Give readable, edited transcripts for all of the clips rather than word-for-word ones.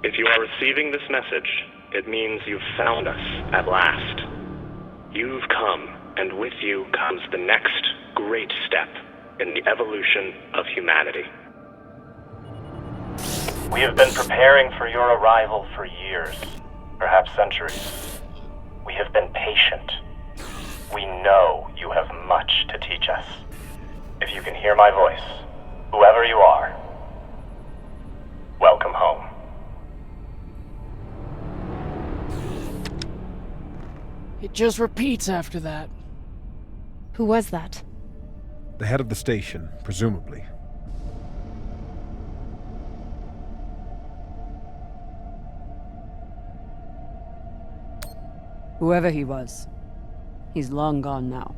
If you are receiving this message, it means you've found us at last. You've come, and with you comes the next great step in the evolution of humanity. We have been preparing for your arrival for years, perhaps centuries. We have been patient. We know you have much to teach us. If you can hear my voice, whoever you are, welcome home. It just repeats after that. Who was that? The head of the station, presumably. Whoever he was, he's long gone now.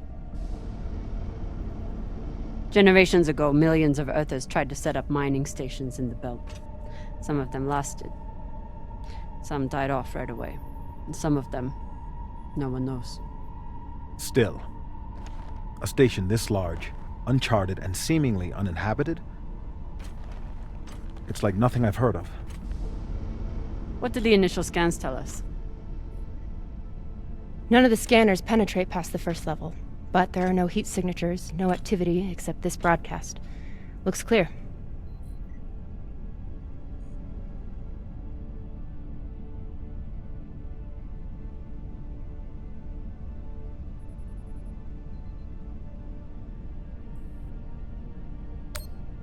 Generations ago, millions of Earthers tried to set up mining stations in the belt. Some of them lasted. Some died off right away. And some of them, no one knows. Still, a station this large, uncharted, and seemingly uninhabited? It's like nothing I've heard of. What did the initial scans tell us? None of the scanners penetrate past the first level, but there are no heat signatures, no activity except this broadcast. Looks clear.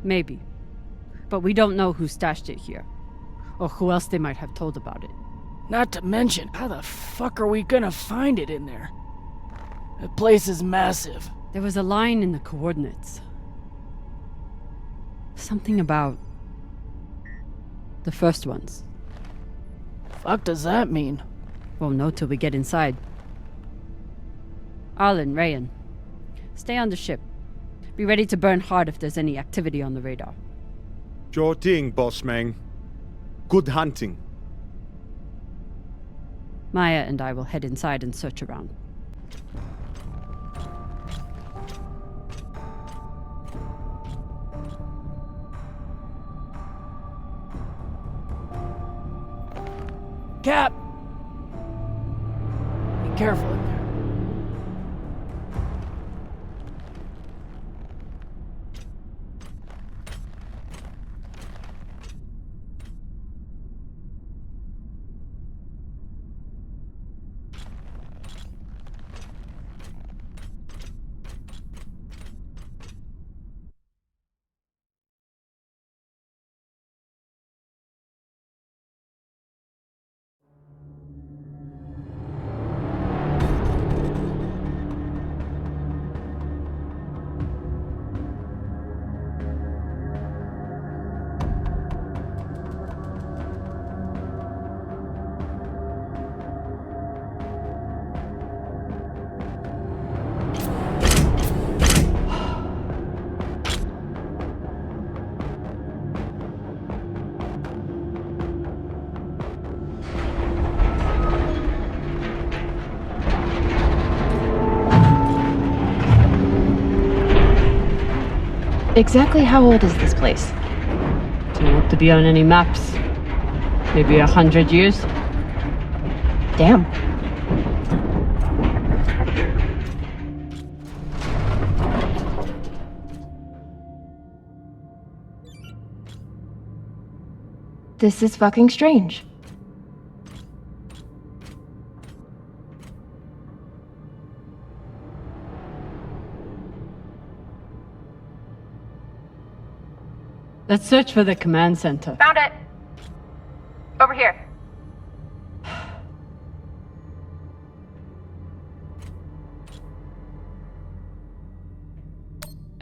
Maybe. But we don't know who stashed it here. Or who else they might have told about it. Not to mention, how the fuck are we gonna find it in there? The place is massive. There was a line in the coordinates. Something about the first ones. Fuck does that mean? Won't know till we get inside. Arlen, Rayan, stay on the ship. Be ready to burn hard if there's any activity on the radar. Sure thing, boss man. Good hunting. Maya and I will head inside and search around. Cap! Be careful in there. Exactly how old is this place? Don't look to be on any maps. Maybe 100 years? Damn. This is fucking strange. Let's search for the command center. Found it! Over here.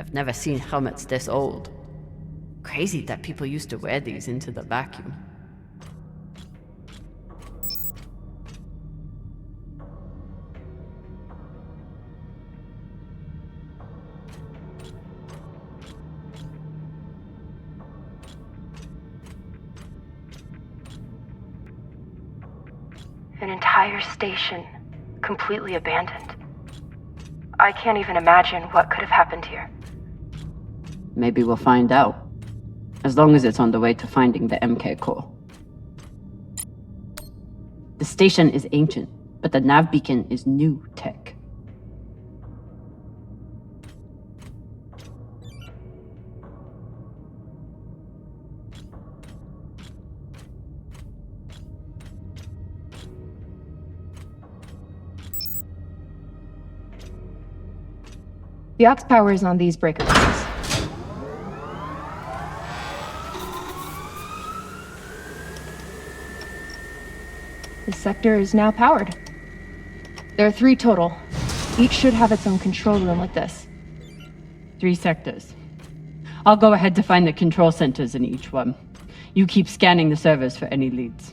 I've never seen helmets this old. Crazy that people used to wear these into the vacuum. An entire station, completely abandoned. I can't even imagine what could have happened here. Maybe we'll find out. As long as it's on the way to finding the MK core. station is ancient, but the nav beacon is new tech. The aux power is on these breaker boards. This sector is now powered. There are 3 total. Each should have its own control room like this. 3 sectors. I'll go ahead to find the control centers in each one. You keep scanning the servers for any leads.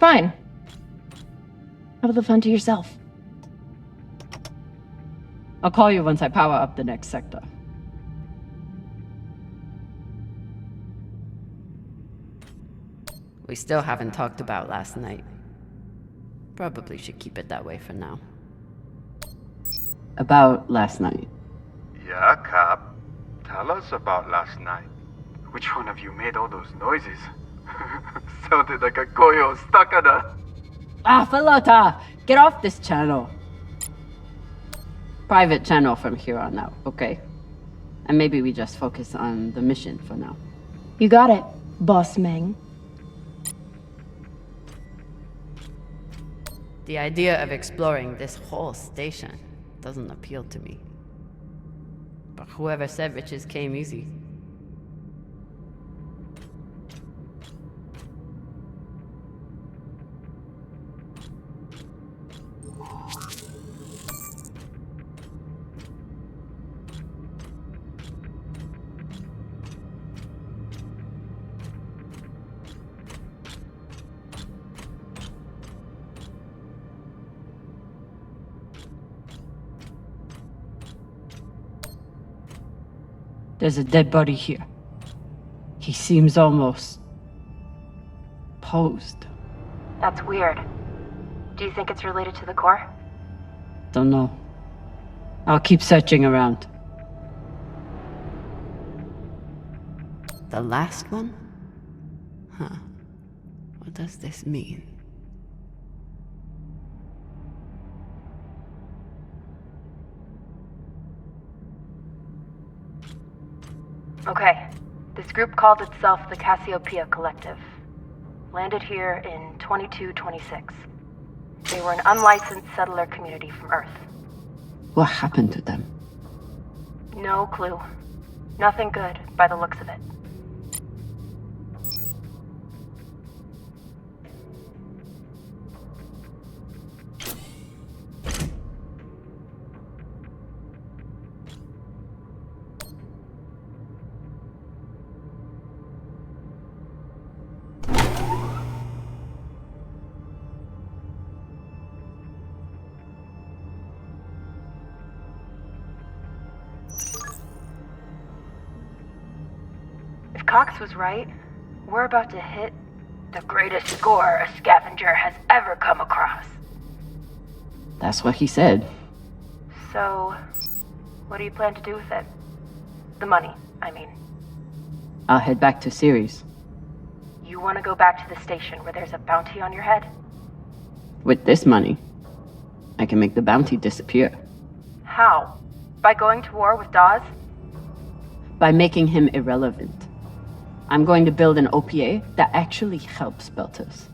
Fine. Have the fun to yourself. I'll call you once I power up the next sector. We still haven't talked about last night. Probably should keep it that way for now. About last night. Yeah, Cap. Tell us about last night. Which one of you made all those noises? Sounded like a koyo stuck on a... Ah, Falota! Get off this channel! Private channel from here on out, okay? And maybe we just focus on the mission for now. You got it, Boss Meng. The idea of exploring this whole station doesn't appeal to me. But whoever said riches came easy. There's a dead body here. He seems almost... posed. That's weird. Do you think it's related to the core? Don't know. I'll keep searching around. The last one? Huh. What does this mean? Okay. This group called itself the Cassiopeia Collective. Landed here in 2226. They were an unlicensed settler community from Earth. What happened to them? No clue. Nothing good, by the looks of it. If Cox was right, we're about to hit the greatest score a scavenger has ever come across. That's what he said. So, what do you plan to do with it? The money, I mean. I'll head back to Ceres. You want to go back to the station where there's a bounty on your head? With this money, I can make the bounty disappear. How? By going to war with Dawes? By making him irrelevant. I'm going to build an OPA that actually helps Belters.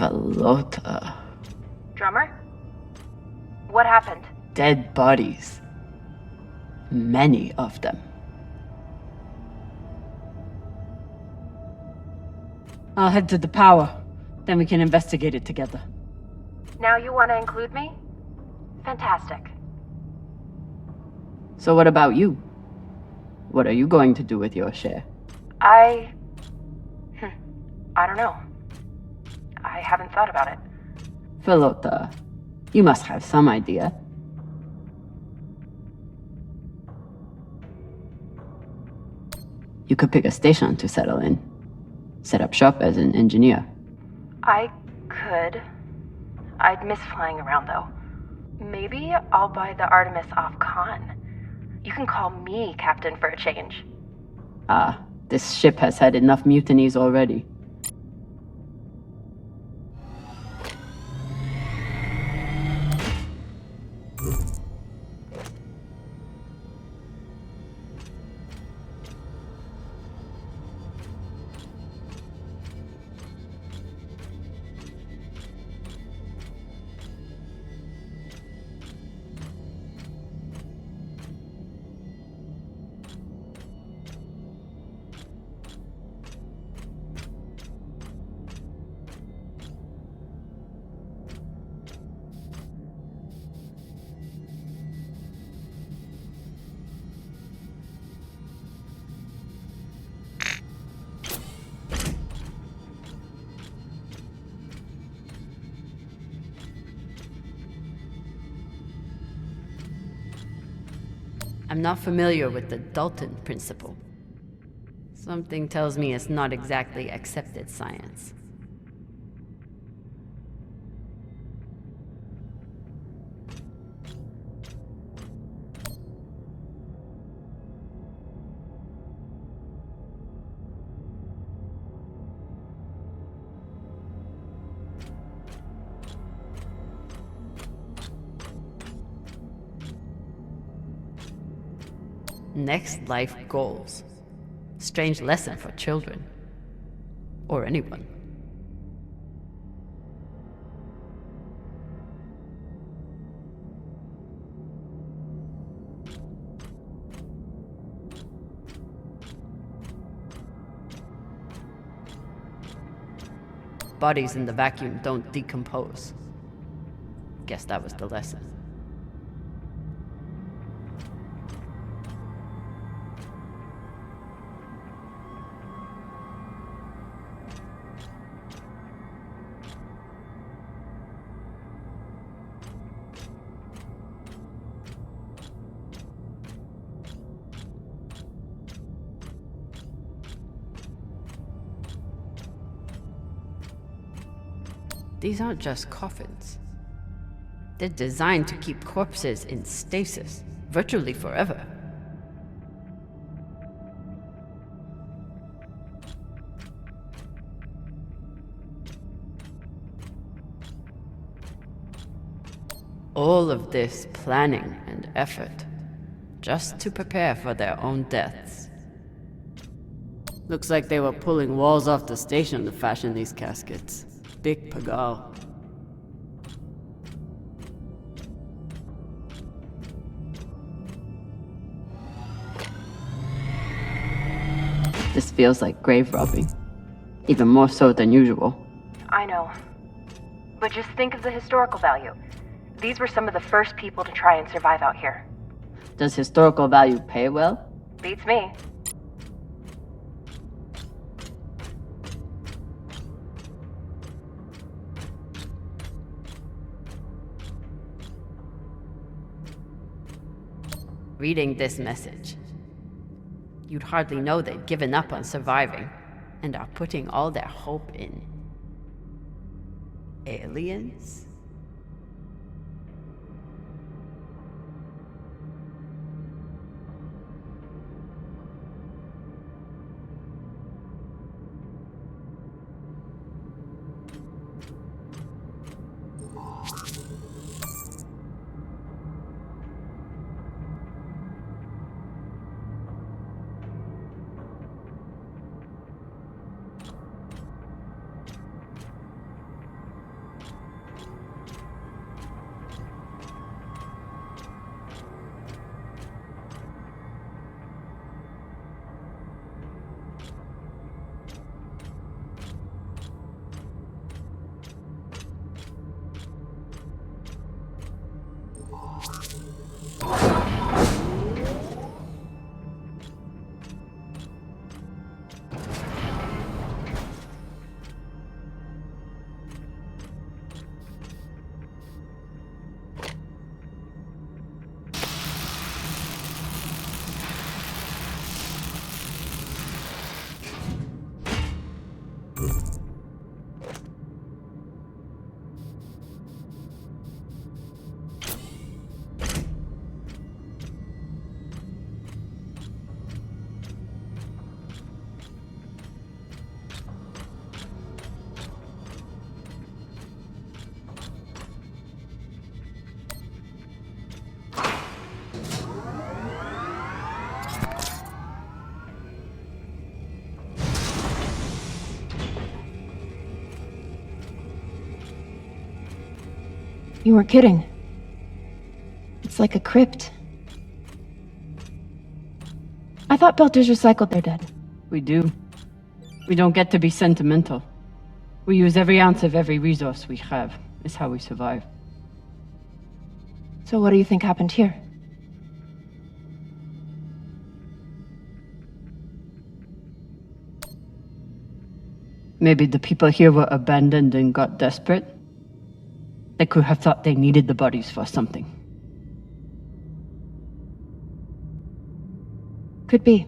Felota. Drummer? What happened? Dead bodies. Many of them. I'll head to the power. Then we can investigate it together. Now you want to include me? Fantastic. So what about you? What are you going to do with your share? I don't know. I haven't thought about it. Felota, you must have some idea. You could pick a station to settle in. Set up shop as an engineer. I could. I'd miss flying around, though. Maybe I'll buy the Artemis off Khan. You can call me captain for a change. Ah, this ship has had enough mutinies already. I'm not familiar with the Dalton principle. Something tells me it's not exactly accepted science. Next life goals. Strange lesson for children. Or anyone. Bodies in the vacuum don't decompose. Guess that was the lesson. These aren't just coffins. They're designed to keep corpses in stasis, virtually forever. All of this planning and effort, just to prepare for their own deaths. Looks like they were pulling walls off the station to fashion these caskets. Big Pagal. This feels like grave robbing. Even more so than usual. I know. But just think of the historical value. These were some of the first people to try and survive out here. Does historical value pay well? Beats me. Reading this message, you'd hardly know they'd given up on surviving and are putting all their hope in aliens? You weren't kidding. It's like a crypt. I thought Belters recycled their dead. We do. We don't get to be sentimental. We use every ounce of every resource we have. It's how we survive. So what do you think happened here? Maybe the people here were abandoned and got desperate. They could have thought they needed the bodies for something. Could be.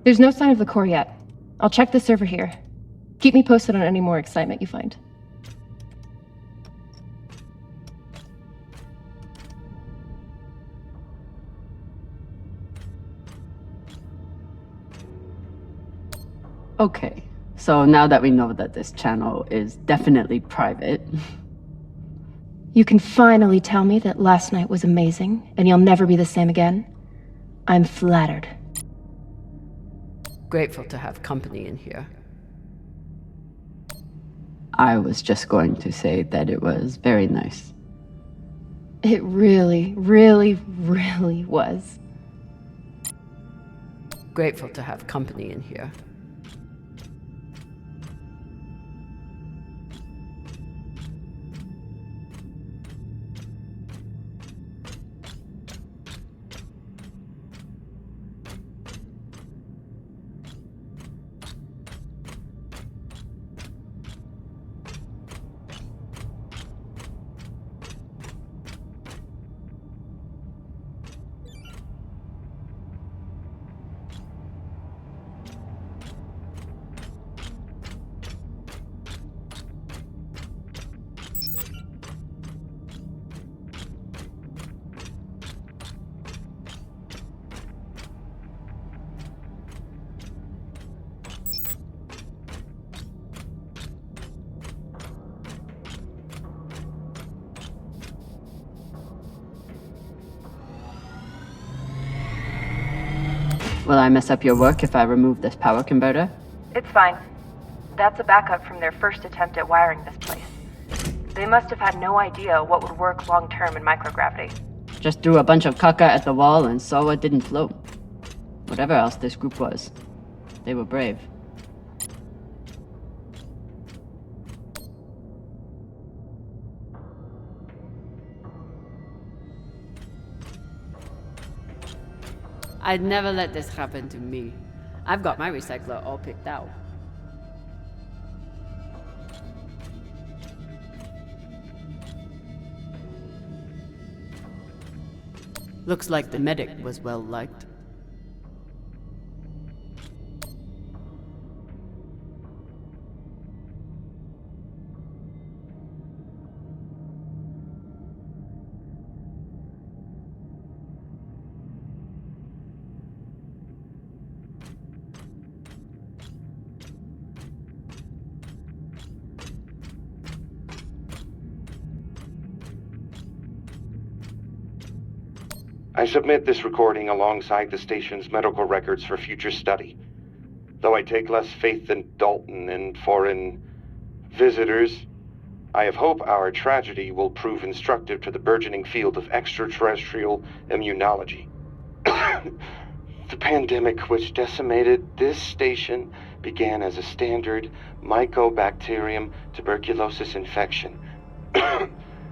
There's no sign of the core yet. I'll check the server here. Keep me posted on any more excitement you find. Okay, so now that we know that this channel is definitely private, You can finally tell me that last night was amazing, and you'll never be the same again. I'm flattered. Grateful to have company in here. I was just going to say that it was very nice. It really, really, really was. Grateful to have company in here. Will I mess up your work if I remove this power converter? It's fine. That's a backup from their first attempt at wiring this place. They must have had no idea what would work long-term in microgravity. Just threw a bunch of caca at the wall and saw it didn't float. Whatever else this group was, they were brave. I'd never let this happen to me. I've got my recycler all picked out. Looks like the medic was well liked. I submit this recording alongside the station's medical records for future study. Though I take less faith than Dalton in foreign visitors, I have hope our tragedy will prove instructive to the burgeoning field of extraterrestrial immunology. The pandemic which decimated this station began as a standard Mycobacterium tuberculosis infection.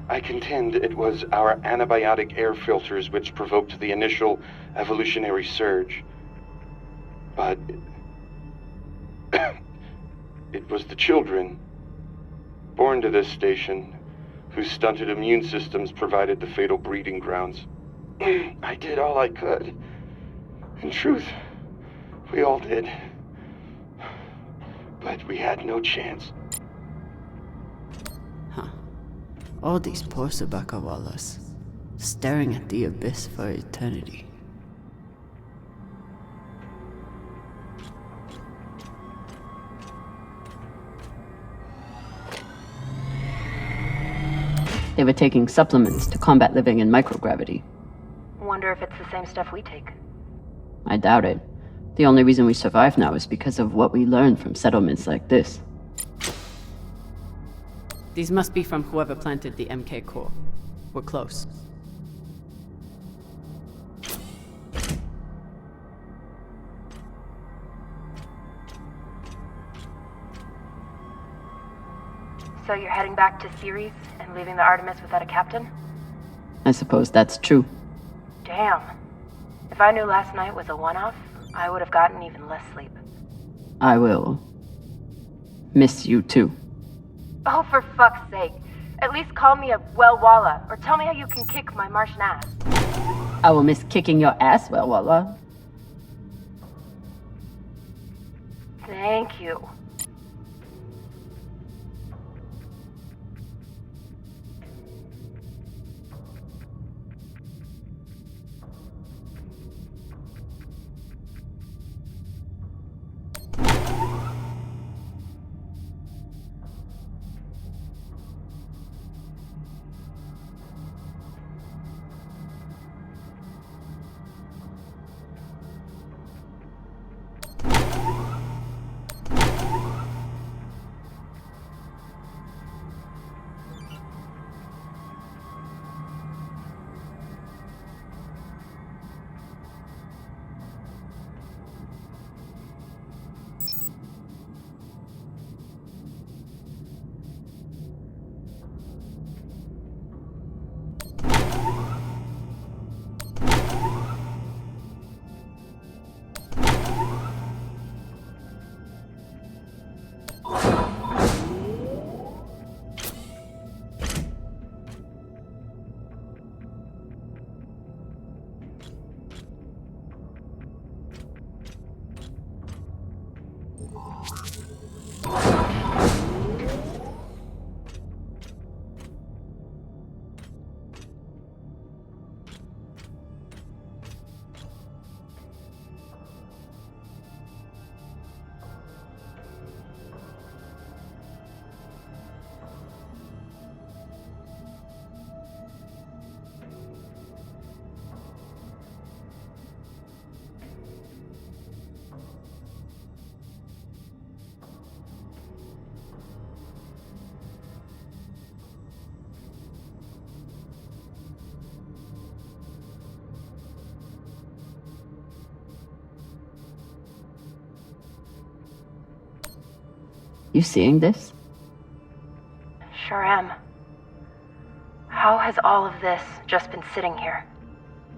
I contend it was our antibiotic air filters which provoked the initial evolutionary surge. But it was the children born to this station whose stunted immune systems provided the fatal breeding grounds. I did all I could. In truth, we all did. But we had no chance. All these poor Sabakawalas, staring at the abyss for eternity. They were taking supplements to combat living in microgravity. Wonder if it's the same stuff we take. I doubt it. The only reason we survive now is because of what we learned from settlements like this. These must be from whoever planted the MK core. We're close. So you're heading back to Ceres and leaving the Artemis without a captain? I suppose that's true. Damn. If I knew last night was a one-off, I would have gotten even less sleep. I will miss you too. Oh, for fuck's sake. At least call me a well-walla, or tell me how you can kick my Martian ass. I will miss kicking your ass, well, Walla. Thank you. You seeing this? Sure am. How has all of this just been sitting here?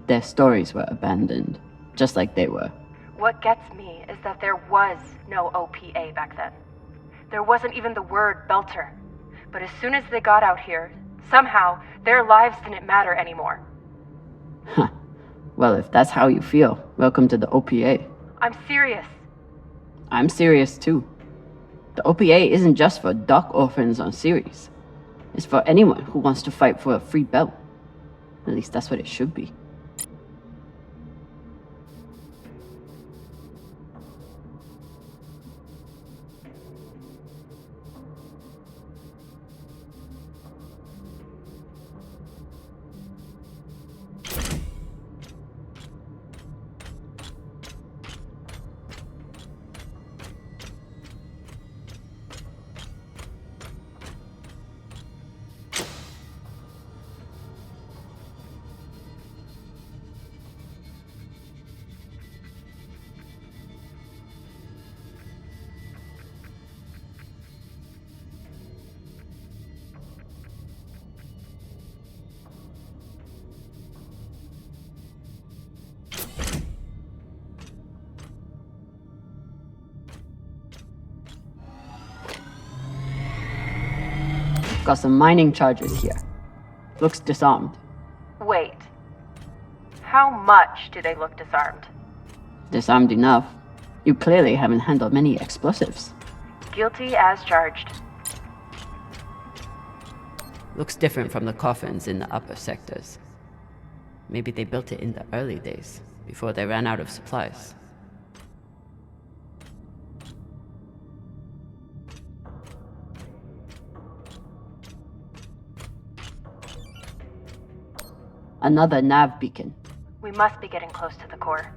Their stories were abandoned, just like they were. What gets me is that there was no OPA back then. There wasn't even the word Belter. But as soon as they got out here, somehow their lives didn't matter anymore. Huh. Well, if that's how you feel, welcome to the OPA. I'm serious. I'm serious too. The OPA isn't just for dock orphans on Ceres. It's for anyone who wants to fight for a free belt. At least that's what it should be. Got some mining charges here. Looks disarmed. Wait. How much do they look disarmed? Disarmed enough. You clearly haven't handled many explosives. Guilty as charged. Looks different from the coffins in the upper sectors. Maybe they built it in the early days, before they ran out of supplies. Another nav beacon. We must be getting close to the core.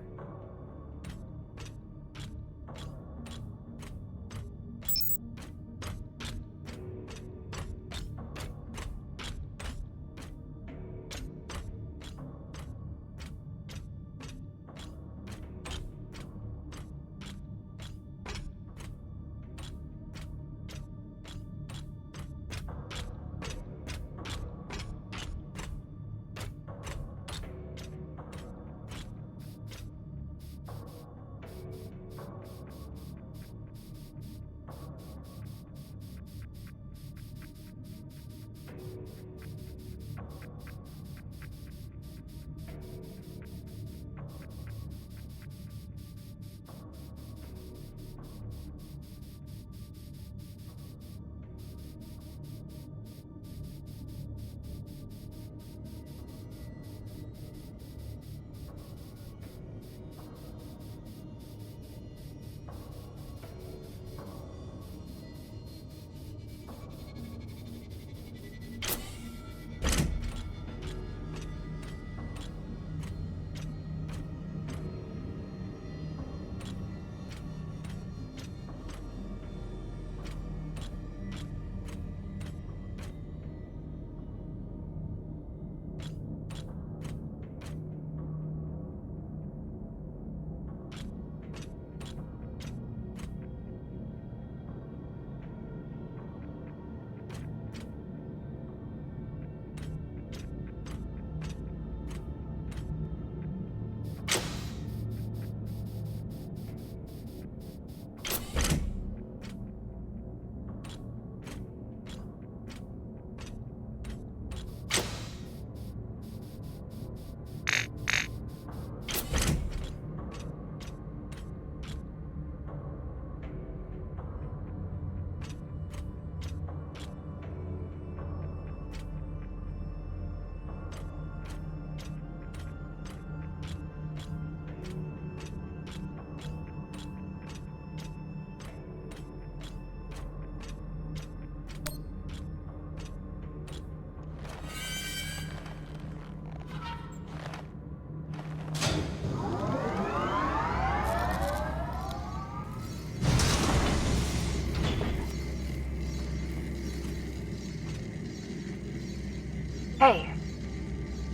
Hey,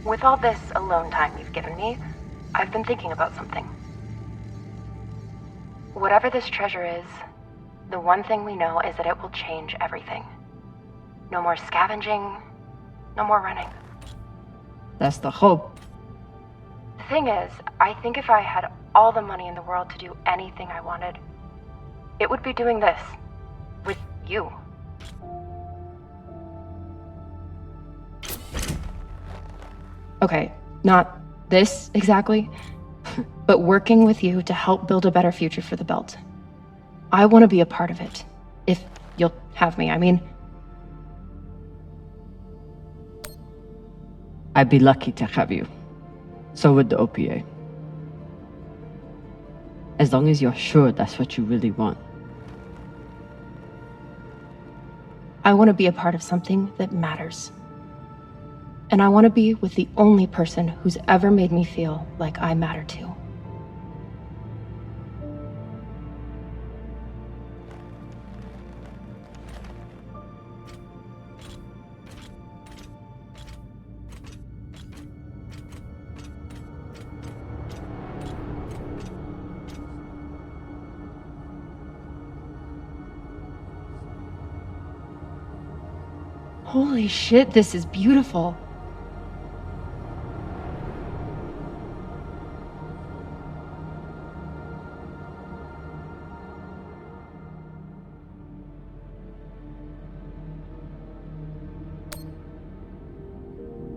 with all this alone time you've given me, I've been thinking about something. Whatever this treasure is, the one thing we know is that it will change everything. No more scavenging, no more running. That's the hope. The thing is, I think if I had all the money in the world to do anything I wanted, it would be doing this. With you. Okay, not this exactly, but working with you to help build a better future for the Belt. I want to be a part of it. If you'll have me, I mean. I'd be lucky to have you. So would the OPA. As long as you're sure that's what you really want. I want to be a part of something that matters. And I want to be with the only person who's ever made me feel like I matter too. Holy shit, this is beautiful.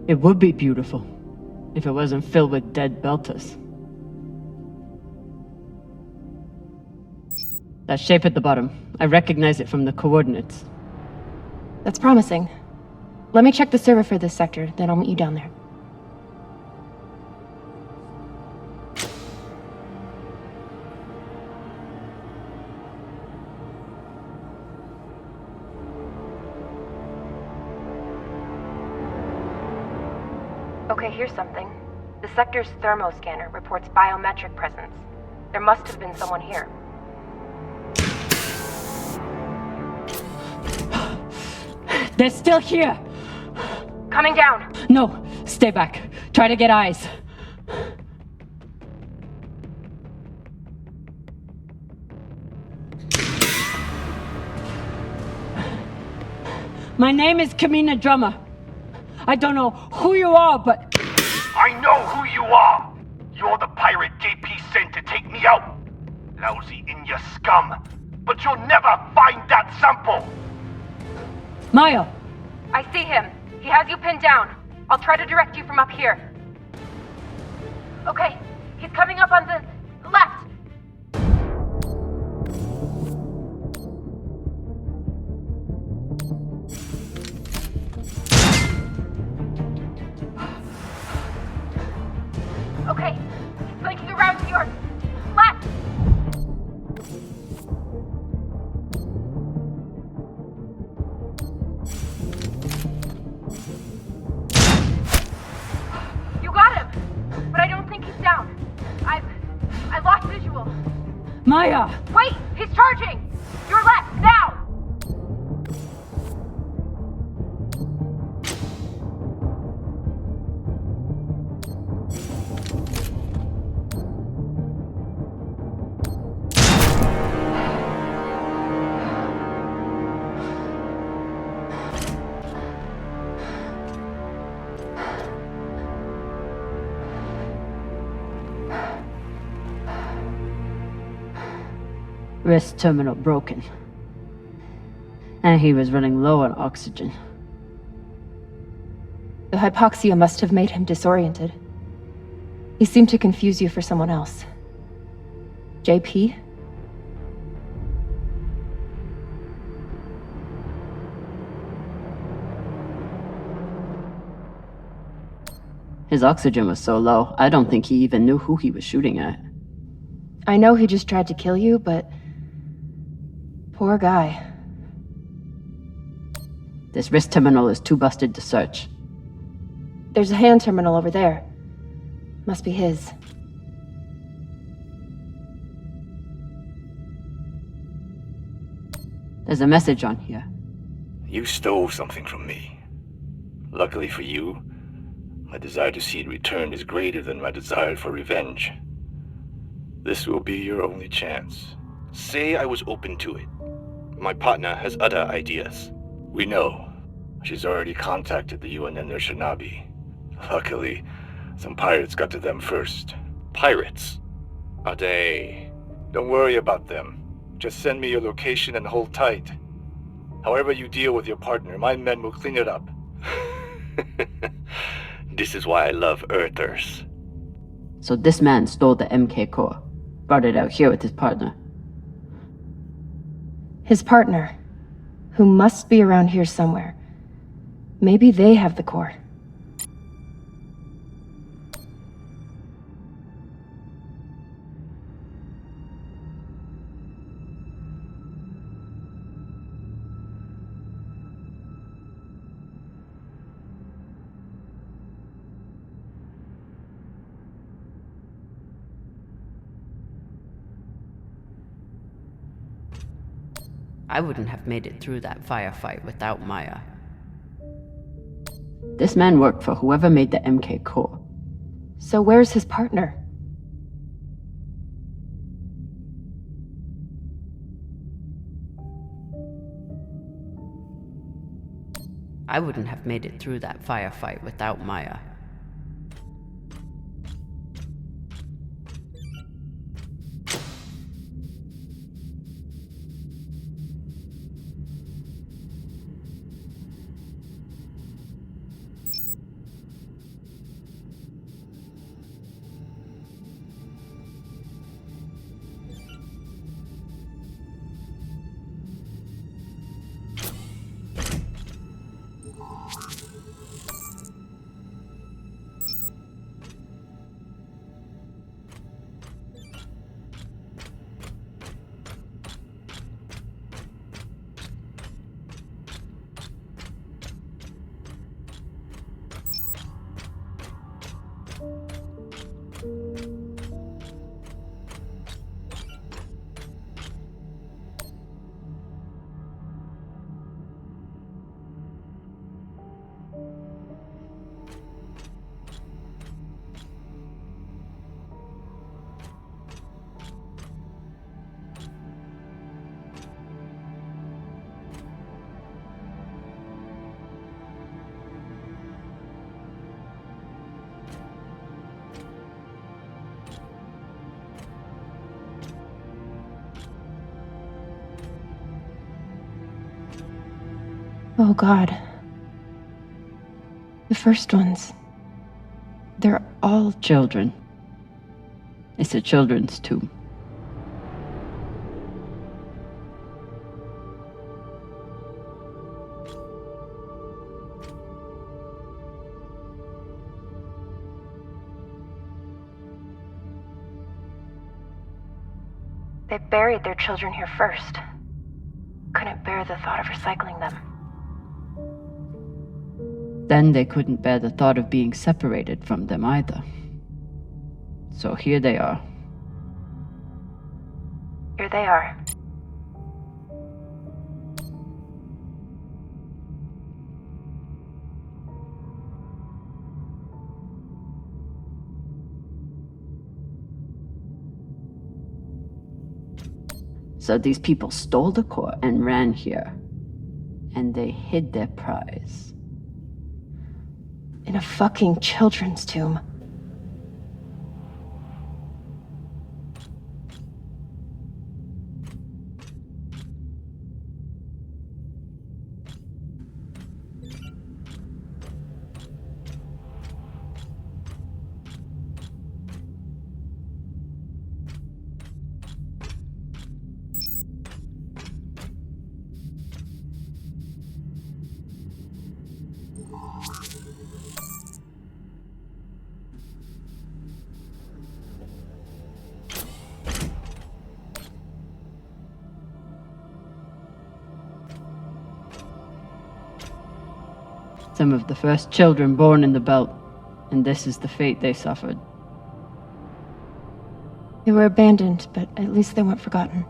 It would be beautiful if it wasn't filled with dead Belters. That shape at the bottom, I recognize it from the coordinates. That's promising. Let me check the server for this sector, then I'll meet you down there. Okay, here's something. The sector's thermoscanner reports biometric presence. There must have been someone here. They're still here! Coming down! No, stay back. Try to get eyes. My name is Kamina Drummer. I don't know who you are, but... I know who you are! You're the pirate JP sent to take me out! Lousy in your scum! But you'll never find that sample! Maya! I see him. He has you pinned down. I'll try to direct you from up here. Okay, he's coming up on the left. Okay, he's flanking around to your left. You got him, but I don't think he's down. I lost visual. Maya! Wait, he's charging. Your left now. Wrist terminal broken. And he was running low on oxygen. The hypoxia must have made him disoriented. He seemed to confuse you for someone else. JP? His oxygen was so low, I don't think he even knew who he was shooting at. I know he just tried to kill you, but... poor guy. This wrist terminal is too busted to search. There's a hand terminal over there. Must be his. There's a message on here. You stole something from me. Luckily for you, my desire to see it returned is greater than my desire for revenge. This will be your only chance. Say I was open to it. My partner has other ideas. We know. She's already contacted the UN and their Shinabi. Luckily, some pirates got to them first. Pirates? Are they? Don't worry about them. Just send me your location and hold tight. However you deal with your partner, my men will clean it up. This is why I love Earthers. So this man stole the MK core, brought it out here with his partner. His partner, who must be around here somewhere. Maybe they have the core. I wouldn't have made it through that firefight without Maya. This man worked for whoever made the MK core. So where's his partner? I wouldn't have made it through that firefight without Maya. Oh God. The first ones. They're all Children. It's a children's tomb. They buried their children here first. Couldn't bear the thought of recycling them. Then they couldn't bear the thought of being separated from them either. So here they are. Here they are. So these people stole the core and ran here. And they hid their prize. in a fucking children's tomb. Some of the first children born in the belt, and this is the fate they suffered. They were abandoned, but at least they weren't forgotten.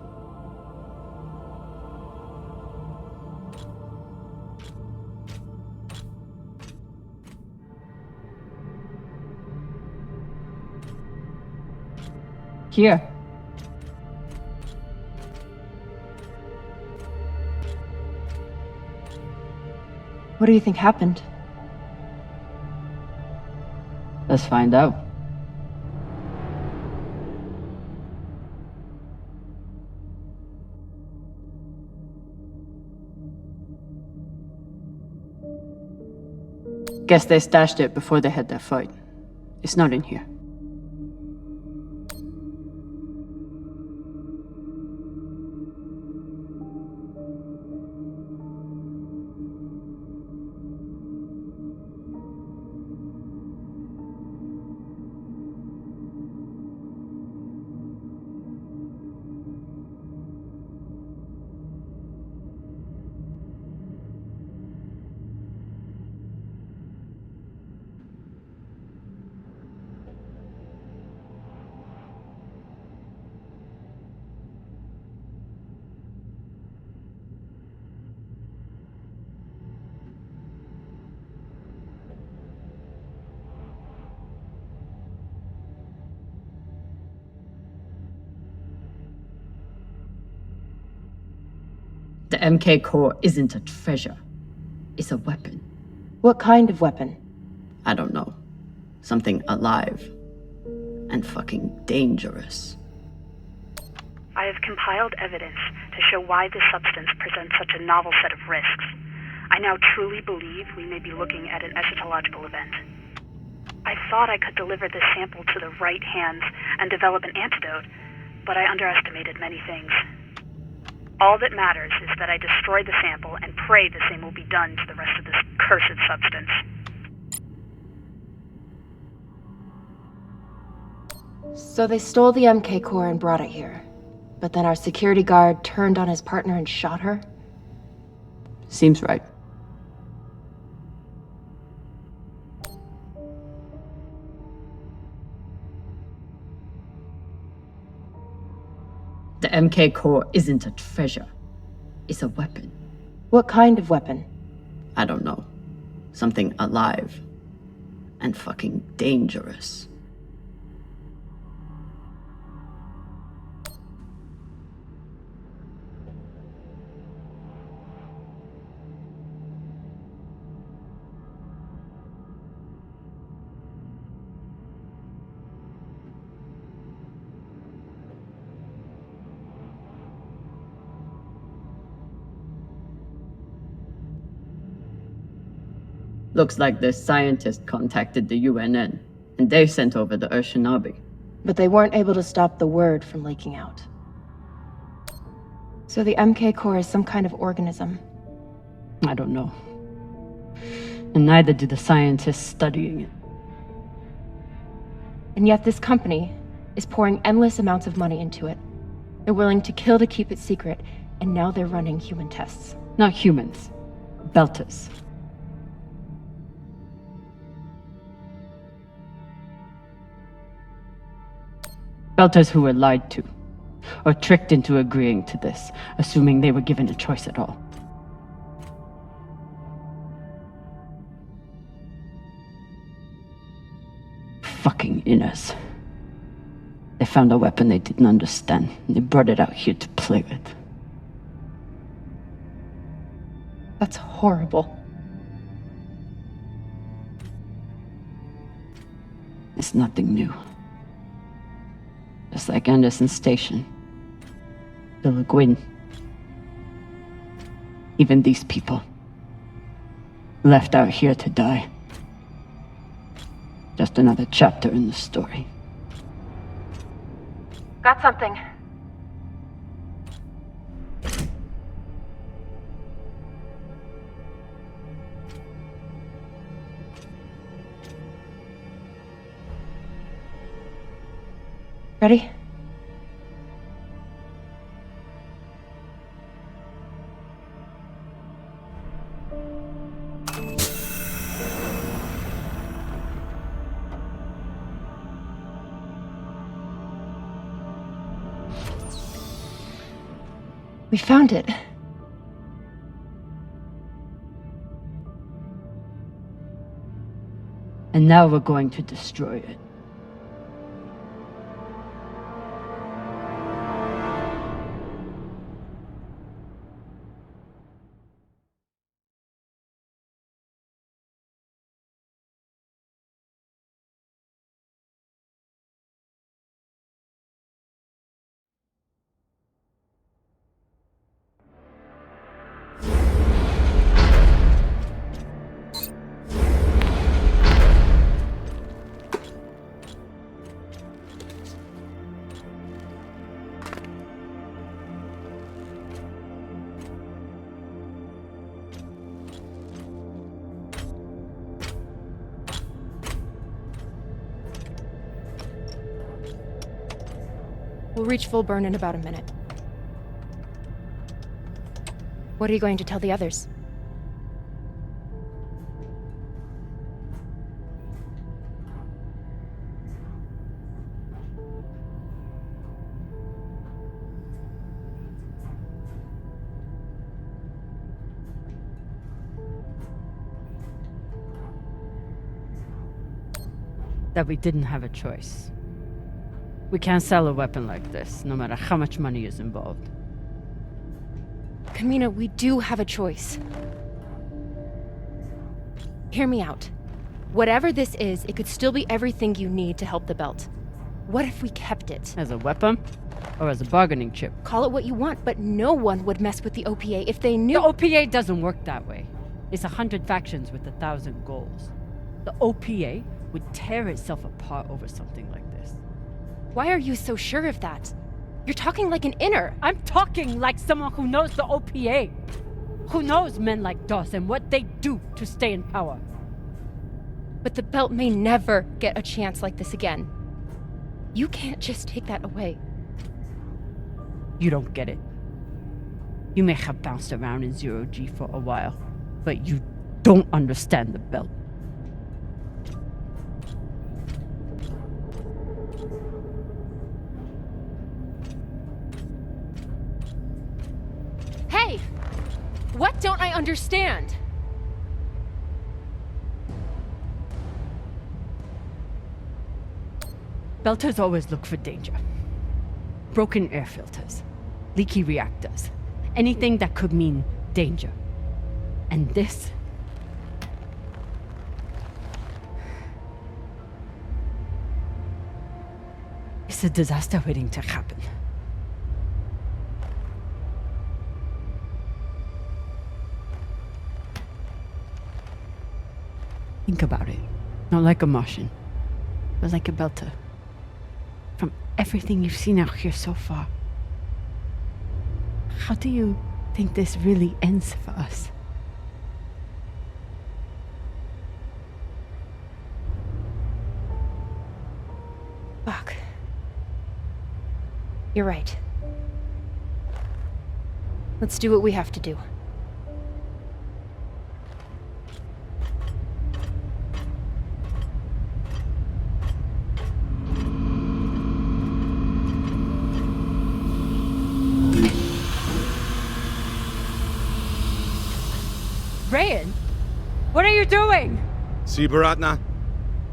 Here. What do you think happened? Let's find out. Guess they stashed it before they had their fight. It's not in here. The MK core isn't a treasure. It's a weapon. What kind of weapon? I don't know. Something alive. And fucking dangerous. I have compiled evidence to show why this substance presents such a novel set of risks. I now truly believe we may be looking at an eschatological event. I thought I could deliver this sample to the right hands and develop an antidote, but I underestimated many things. All that matters is that I destroy the sample and pray the same will be done to the rest of this cursed substance. So they stole the MK core and brought it here. But then our security guard turned on his partner and shot her? Seems right. The MK core isn't a treasure. It's a weapon. What kind of weapon? I don't know. Something alive. And fucking dangerous. Looks like this scientist contacted the UNN, and they sent over the Urshinabi. But they weren't able to stop the word from leaking out. So the MK core is some kind of organism. I don't know. And neither do the scientists studying it. And yet this company is pouring endless amounts of money into it. They're willing to kill to keep it secret, and now they're running human tests. Not humans. Belters. Belters who were lied to, or tricked into agreeing to this, assuming they were given a choice at all. Fucking inners. They found a weapon they didn't understand, and they brought it out here to play with. That's horrible. It's nothing new. Just like Anderson Station. The Lagoon. Even these people. Left out here to die. Just another chapter in the story. Got something. Ready? We found it. And now we're going to destroy it. We'll reach full burn in about a minute. What are you going to tell the others? That we didn't have a choice. We can't sell a weapon like this, no matter how much money is involved. Kamina, we do have a choice. Hear me out. Whatever this is, it could still be everything you need to help the Belt. What if we kept it? As a weapon? Or as a bargaining chip? Call it what you want, but no one would mess with the OPA if they knew— The OPA doesn't work that way. It's 100 factions with 1,000 goals. The OPA would tear itself apart over something like this. Why are you so sure of that? You're talking like an inner. I'm talking like someone who knows the OPA. Who knows men like Doss and what they do to stay in power. But the Belt may never get a chance like this again. You can't just take that away. You don't get it. You may have bounced around in zero-G for a while, but you don't understand the Belt. Hey! What don't I understand? Belters always look for danger. Broken air filters, leaky reactors, anything that could mean danger. And this... it's a disaster waiting to happen. Think about it. Not like a Martian, but like a Belter. From everything you've seen out here so far, how do you think this really ends for us? Fuck. You're right. Let's do what we have to do. Rayan, what are you doing? See, Baratna?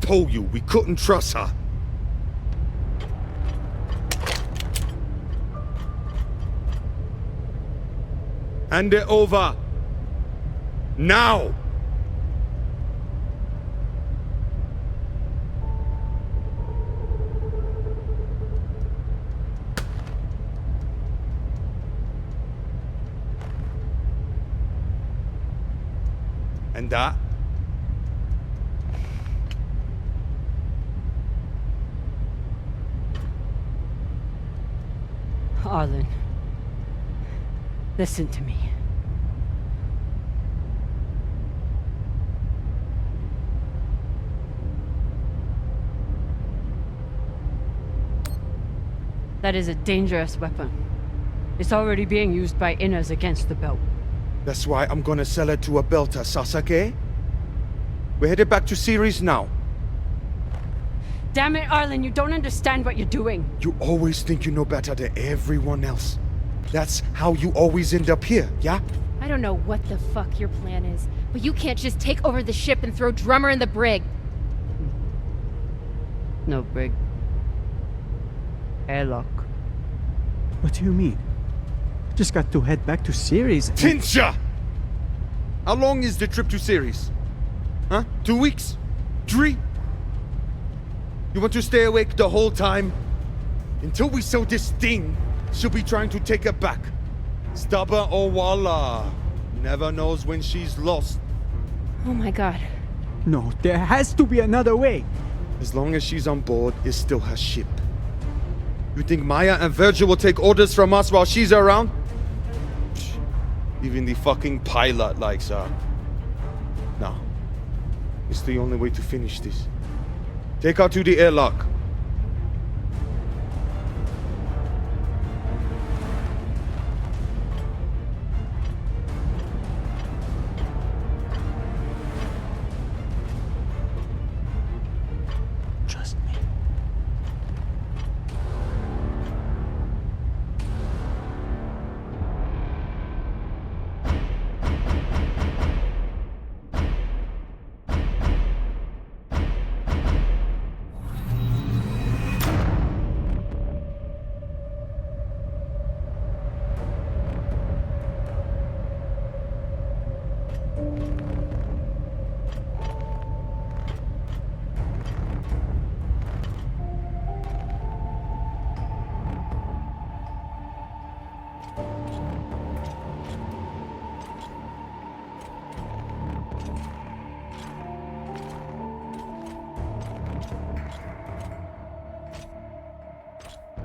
Told you we couldn't trust her. Hand it over. Now! And that? Arlen, listen to me. That is a dangerous weapon. It's already being used by Inners against the Belt. That's why I'm gonna sell it to a Belter, Sasake. We're headed back to Ceres now. Damn it, Arlen, you don't understand what you're doing. You always think you know better than everyone else. That's how you always end up here, yeah? I don't know what the fuck your plan is, but you can't just take over the ship and throw Drummer in the brig. No brig. Airlock. What do you mean? Just got to head back to Ceres. Tinsha! How long is the trip to Ceres? Huh? 2 weeks? 3? You want to stay awake the whole time? Until we sell this thing, she'll be trying to take it back. Stubborn or walla. Never knows when she's lost. Oh my god. No, there has to be another way. As long as she's on board, it's still her ship. You think Maya and Virgil will take orders from us while she's around? Even the fucking pilot likes her. No. It's the only way to finish this. Take her to the airlock. Trust me.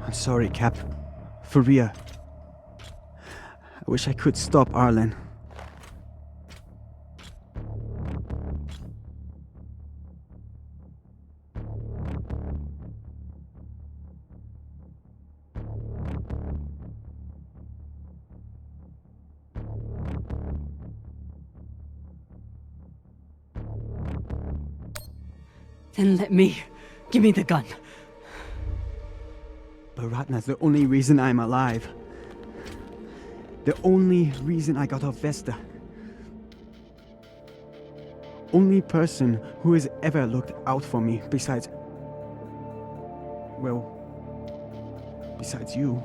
I'm sorry, Cap. For real. I wish I could stop Arlen. Then let me. Give me the gun. Baratna's the only reason I'm alive. The only reason I got off Vesta. Only person who has ever looked out for me besides... well... besides you.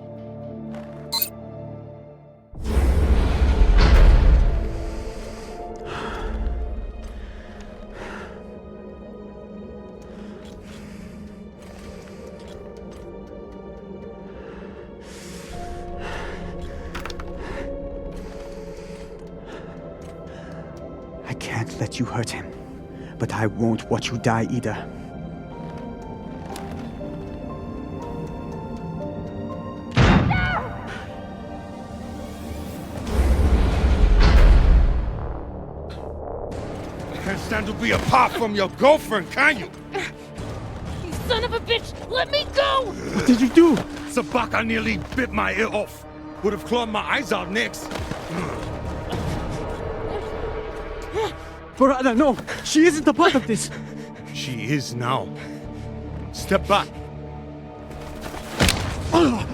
I can't let you hurt him. but I won't watch you die either. Can't stand to be apart from your girlfriend, can you? You son of a bitch! Let me go! What did you do? Sabaka nearly bit my ear off. Would have clawed my eyes out next. Barada, no! She isn't a part of this! She is now. Step back. Oh.